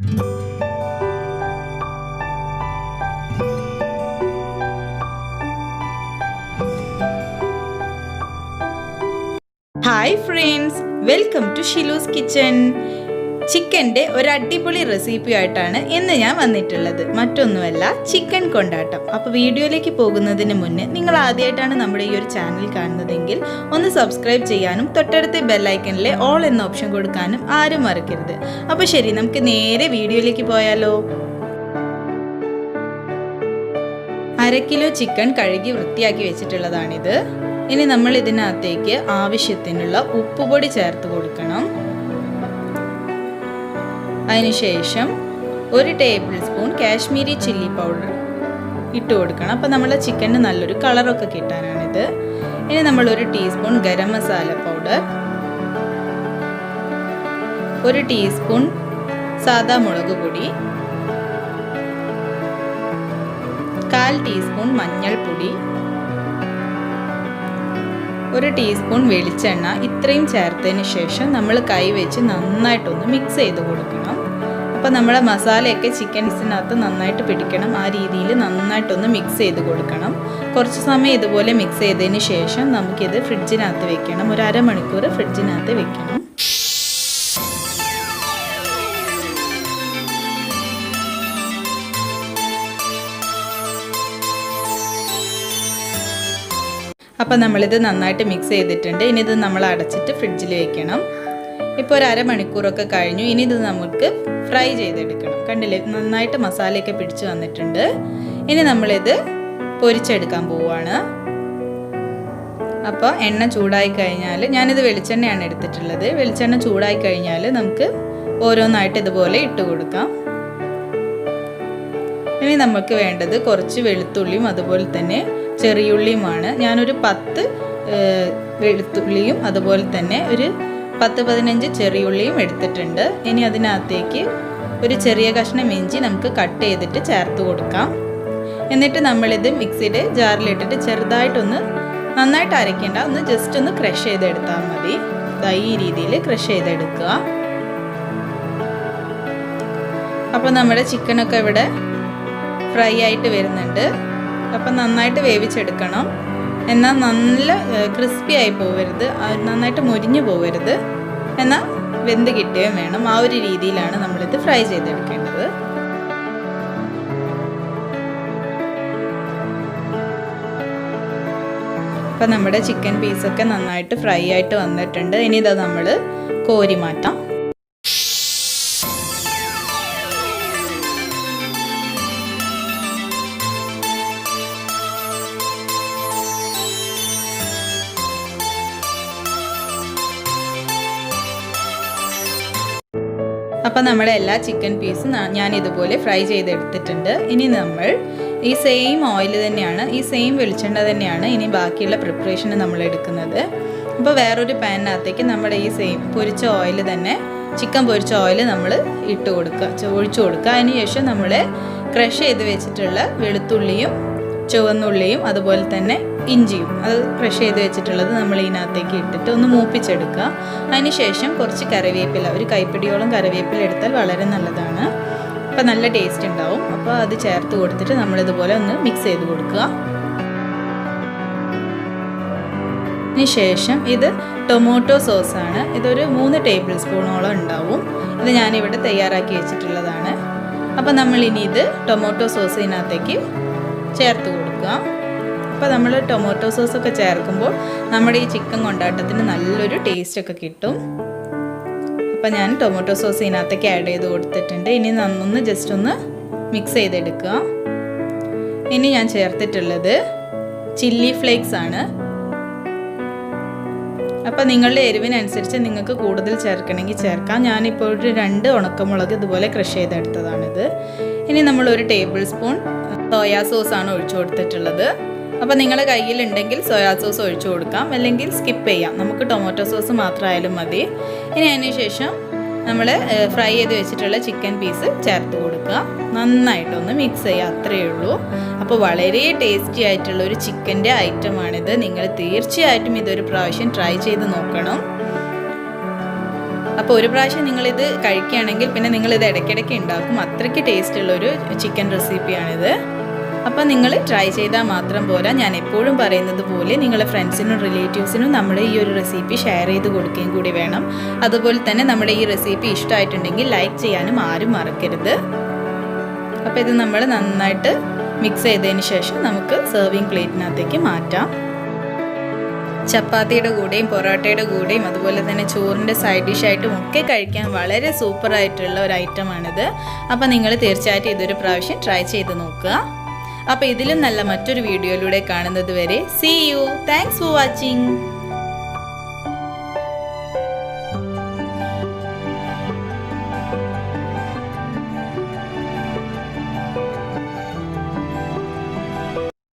Hi friends, welcome to Shilu's kitchen. ചിക്കൻ്റെ ഒരു അടിപൊളി റെസിപ്പി ആയിട്ടാണ് ഇന്ന് ഞാൻ വന്നിട്ടുള്ളത്. മറ്റൊന്നുമല്ല, ചിക്കൻ കൊണ്ടാട്ടം. അപ്പോൾ വീഡിയോയിലേക്ക് പോകുന്നതിന് മുന്നേ നിങ്ങൾ ആദ്യമായിട്ടാണ് നമ്മുടെ ഈ ഒരു ചാനൽ കാണുന്നതെങ്കിൽ ഒന്ന് സബ്സ്ക്രൈബ് ചെയ്യാനും തൊട്ടടുത്ത ബെല്ലൈക്കണിലെ ഓൾ എന്ന ഓപ്ഷൻ കൊടുക്കാനും ആരും മറക്കരുത്. അപ്പോൾ ശരി, നമുക്ക് നേരെ വീഡിയോയിലേക്ക് പോയാലോ. 1/2 കിലോ ചിക്കൻ കഴുകി വൃത്തിയാക്കി വെച്ചിട്ടുള്ളതാണിത്. ഇനി നമ്മൾ ഇതിനകത്തേക്ക് ആവശ്യത്തിനുള്ള ഉപ്പുപൊടി ചേർത്ത് കൊടുക്കണം. അതിനുശേഷം 1 table spoon Kashmiri chilli powder ഇട്ട് കൊടുക്കണം. അപ്പോൾ നമ്മളെ ചിക്കന് നല്ലൊരു കളറൊക്കെ കിട്ടാനാണിത്. ഇനി നമ്മൾ 1 teaspoon garam masala powder, 1 teaspoon സാദാ മുളക് പൊടി, 1/4 ടീസ്പൂൺ മഞ്ഞൾപ്പൊടി, 1 ടീസ്പൂൺ വെളിച്ചെണ്ണ. ഇത്രയും ചേർത്തതിന് ശേഷം നമ്മൾ കൈ വെച്ച് നന്നായിട്ടൊന്ന് മിക്സ് ചെയ്ത് കൊടുക്കണം. അപ്പോൾ നമ്മളെ മസാലയൊക്കെ ചിക്കൻസിനകത്ത് നന്നായിട്ട് പിടിക്കണം. ആ രീതിയിൽ നന്നായിട്ടൊന്ന് മിക്സ് ചെയ്ത് കൊടുക്കണം. കുറച്ച് സമയം ഇതുപോലെ മിക്സ് ചെയ്തതിന് ശേഷം നമുക്കിത് ഫ്രിഡ്ജിനകത്ത് വെക്കണം. ഒരു അരമണിക്കൂർ ഫ്രിഡ്ജിനകത്ത് വെക്കണം. അപ്പോൾ നമ്മളിത് നന്നായിട്ട് മിക്സ് ചെയ്തിട്ടുണ്ട്. ഇനി ഇത് നമ്മൾ അടച്ചിട്ട് ഫ്രിഡ്ജിൽ വെക്കണം. ഇപ്പോൾ ഒരു അരമണിക്കൂറൊക്കെ കഴിഞ്ഞു. ഇനി ഇത് നമുക്ക് ഫ്രൈ ചെയ്തെടുക്കണം. കണ്ടില്ലേ, നന്നായിട്ട് മസാലയൊക്കെ പിടിച്ച് വന്നിട്ടുണ്ട്. ഇനി നമ്മളിത് പൊരിച്ചെടുക്കാൻ പോവുകയാണ്. അപ്പോൾ എണ്ണ ചൂടായി കഴിഞ്ഞാൽ, ഞാനിത് വെളിച്ചെണ്ണയാണ് എടുത്തിട്ടുള്ളത്. വെളിച്ചെണ്ണ ചൂടായി കഴിഞ്ഞാൽ നമുക്ക് ഓരോന്നായിട്ട് ഇതുപോലെ ഇട്ട് കൊടുക്കാം. ഇനി നമുക്ക് വേണ്ടത് കുറച്ച് വെളുത്തുള്ളിയും അതുപോലെ തന്നെ ചെറിയുള്ളിയുമാണ്. ഞാനൊരു 10 വെളുത്തുള്ളിയും അതുപോലെ തന്നെ ഒരു 10-15 ചെറിയുള്ളിയും എടുത്തിട്ടുണ്ട്. ഇനി അതിനകത്തേക്ക് ഒരു ചെറിയ കഷ്ണം ഇഞ്ചി നമുക്ക് കട്ട് ചെയ്തിട്ട് ചേർത്ത് കൊടുക്കാം. എന്നിട്ട് നമ്മളിത് മിക്സിയുടെ ജാറിലിട്ടിട്ട് ചെറുതായിട്ടൊന്ന്, നന്നായിട്ട് അരയ്ക്കേണ്ട, ഒന്ന് ജസ്റ്റ് ഒന്ന് ക്രഷ് ചെയ്തെടുത്താൽ മതി. ഈ രീതിയിൽ ക്രഷ് ചെയ്തെടുക്കുക. അപ്പോൾ നമ്മുടെ ചിക്കനൊക്കെ ഇവിടെ ഫ്രൈ ആയിട്ട് വരുന്നുണ്ട്. അപ്പം നന്നായിട്ട് വേവിച്ചെടുക്കണം. എന്നാൽ നല്ല ക്രിസ്പി ആയി പോവരുത്, നന്നായിട്ട് മുരിഞ്ഞു പോവരുത്, എന്നാൽ വെന്ത് കിട്ടുകയും വേണം. ആ ഒരു രീതിയിലാണ് നമ്മളിത് ഫ്രൈ ചെയ്തെടുക്കേണ്ടത്. അപ്പം നമ്മുടെ ചിക്കൻ പീസൊക്കെ നന്നായിട്ട് ഫ്രൈ ആയിട്ട് വന്നിട്ടുണ്ട്. ഇനി ഇതാ നമ്മൾ കോരി മാറ്റാം. അപ്പം നമ്മുടെ എല്ലാ ചിക്കൻ പീസും ഞാൻ ഇതുപോലെ ഫ്രൈ ചെയ്തെടുത്തിട്ടുണ്ട്. ഇനി നമ്മൾ ഈ സെയിം ഓയിൽ തന്നെയാണ്, ഈ സെയിം വെളിച്ചെണ്ണ തന്നെയാണ് ഇനി ബാക്കിയുള്ള പ്രിപ്പറേഷന് നമ്മൾ എടുക്കുന്നത്. അപ്പോൾ വേറൊരു പാനിനകത്തേക്ക് നമ്മുടെ ഈ സെയിം പൊരിച്ച ഓയിൽ തന്നെ, ചിക്കൻ പൊരിച്ച ഓയിൽ നമ്മൾ ഒഴിച്ചു കൊടുക്കുക. അതിനുശേഷം നമ്മൾ ക്രഷ് ചെയ്ത് വെച്ചിട്ടുള്ള വെളുത്തുള്ളിയും ചുവന്നുള്ളിയും അതുപോലെ തന്നെ ഇഞ്ചിയും അത് ക്രഷ് ചെയ്ത് വെച്ചിട്ടുള്ളത് നമ്മൾ ഇതിനകത്തേക്ക് ഇട്ടിട്ട് ഒന്ന് മൂപ്പിച്ചെടുക്കുക. അതിനുശേഷം കുറച്ച് കറിവേപ്പില, ഒരു കൈപ്പിടിയോളം കറിവേപ്പില എടുത്താൽ വളരെ നല്ലതാണ്. അപ്പോൾ നല്ല ടേസ്റ്റ് ഉണ്ടാവും. അപ്പോൾ അത് ചേർത്ത് കൊടുത്തിട്ട് നമ്മളിതുപോലെ ഒന്ന് മിക്സ് ചെയ്ത് കൊടുക്കുക. അതിനുശേഷം ഇത് ടൊമാറ്റോ സോസാണ്. ഇതൊരു 3 ടേബിൾ സ്പൂണോളം ഉണ്ടാവും. ഇത് ഞാനിവിടെ തയ്യാറാക്കി വെച്ചിട്ടുള്ളതാണ്. അപ്പോൾ നമ്മളിനി ഇത് ടൊമാറ്റോ സോസ് ഇതിനകത്തേക്ക് ചേർത്ത് കൊടുക്കുക. അപ്പോൾ നമ്മൾ ടൊമാറ്റോ സോസൊക്കെ ചേർക്കുമ്പോൾ നമ്മുടെ ഈ ചിക്കൻ കൊണ്ടാട്ടത്തിന് നല്ലൊരു ടേസ്റ്റൊക്കെ കിട്ടും. അപ്പോൾ ഞാൻ ടൊമാറ്റോ സോസ് ഇതിനകത്തേക്ക് ആഡ് ചെയ്ത് കൊടുത്തിട്ടുണ്ട്. ഇനി നന്നൊന്ന് ജസ്റ്റ് ഒന്ന് മിക്സ് ചെയ്തെടുക്കുക. ഇനി ഞാൻ ചേർത്തിട്ടുള്ളത് ചില്ലി ഫ്ലേക്സ് ആണ്. അപ്പോൾ നിങ്ങളുടെ എരിവിനനുസരിച്ച് നിങ്ങൾക്ക് കൂടുതൽ ചേർക്കണമെങ്കിൽ ചേർക്കാം. ഞാനിപ്പോൾ ഒരു 2 ഉണക്കമുളക് ഇതുപോലെ ക്രഷ് ചെയ്തെടുത്തതാണിത്. ഇനി നമ്മൾ 1 ടേബിൾ സ്പൂൺ സോയാ സോസാണ് ഒഴിച്ചു കൊടുത്തിട്ടുള്ളത്. അപ്പോൾ നിങ്ങളുടെ കയ്യിലുണ്ടെങ്കിൽ സോയാ സോസ് ഒഴിച്ചു കൊടുക്കാം, അല്ലെങ്കിൽ സ്കിപ്പ് ചെയ്യാം. നമുക്ക് ടൊമാറ്റോ സോസ് മാത്രമായാലും മതി. ഇനി അതിനുശേഷം നമ്മൾ ഫ്രൈ ചെയ്ത് വെച്ചിട്ടുള്ള ചിക്കൻ പീസ് ചേർത്ത് കൊടുക്കുക. നന്നായിട്ടൊന്ന് മിക്സ് ചെയ്യുക, അത്രയേ ഉള്ളൂ. അപ്പോൾ വളരെ ടേസ്റ്റി ആയിട്ടുള്ള ഒരു ചിക്കൻ്റെ ഐറ്റമാണിത്. നിങ്ങൾ തീർച്ചയായിട്ടും ഇതൊരു പ്രാവശ്യം ട്രൈ ചെയ്ത് നോക്കണം. അപ്പോൾ ഒരു പ്രാവശ്യം നിങ്ങളിത് കഴിക്കുകയാണെങ്കിൽ പിന്നെ നിങ്ങളിത് ഇടയ്ക്കിടയ്ക്ക് ഉണ്ടാക്കും. അത്രയ്ക്ക് ടേസ്റ്റുള്ളൊരു ചിക്കൻ റെസിപ്പിയാണിത്. അപ്പോൾ നിങ്ങൾ ട്രൈ ചെയ്താൽ മാത്രം പോരാ, ഞാൻ എപ്പോഴും പറയുന്നത് പോലെ നിങ്ങളുടെ ഫ്രണ്ട്സിനും റിലേറ്റീവ്സിനും നമ്മുടെ ഈ ഒരു റെസിപ്പി ഷെയർ ചെയ്ത് കൊടുക്കുകയും കൂടി വേണം. അതുപോലെ തന്നെ നമ്മുടെ ഈ റെസിപ്പി ഇഷ്ടമായിട്ടുണ്ടെങ്കിൽ ലൈക്ക് ചെയ്യാനും ആരും മറക്കരുത്. അപ്പോൾ ഇത് നമ്മൾ നന്നായിട്ട് മിക്സ് ചെയ്തതിന് ശേഷം നമുക്ക് സെർവിങ് പ്ലേറ്റിനകത്തേക്ക് മാറ്റാം. ചപ്പാത്തിയുടെ കൂടെയും പൊറോട്ടയുടെ കൂടെയും അതുപോലെ തന്നെ ചോറിൻ്റെ സൈഡ് ഡിഷായിട്ടും ഒക്കെ കഴിക്കാൻ വളരെ സൂപ്പറായിട്ടുള്ള ഒരു ഐറ്റമാണിത്. അപ്പോൾ നിങ്ങൾ തീർച്ചയായിട്ടും ഇതൊരു പ്രാവശ്യം ട്രൈ ചെയ്ത് നോക്കുക. അപ്പോൾ ഇതിലും നല്ല മറ്റൊരു വീഡിയോയിലൂടെ കാണുന്നത് വരെ see you. Thanks for watching.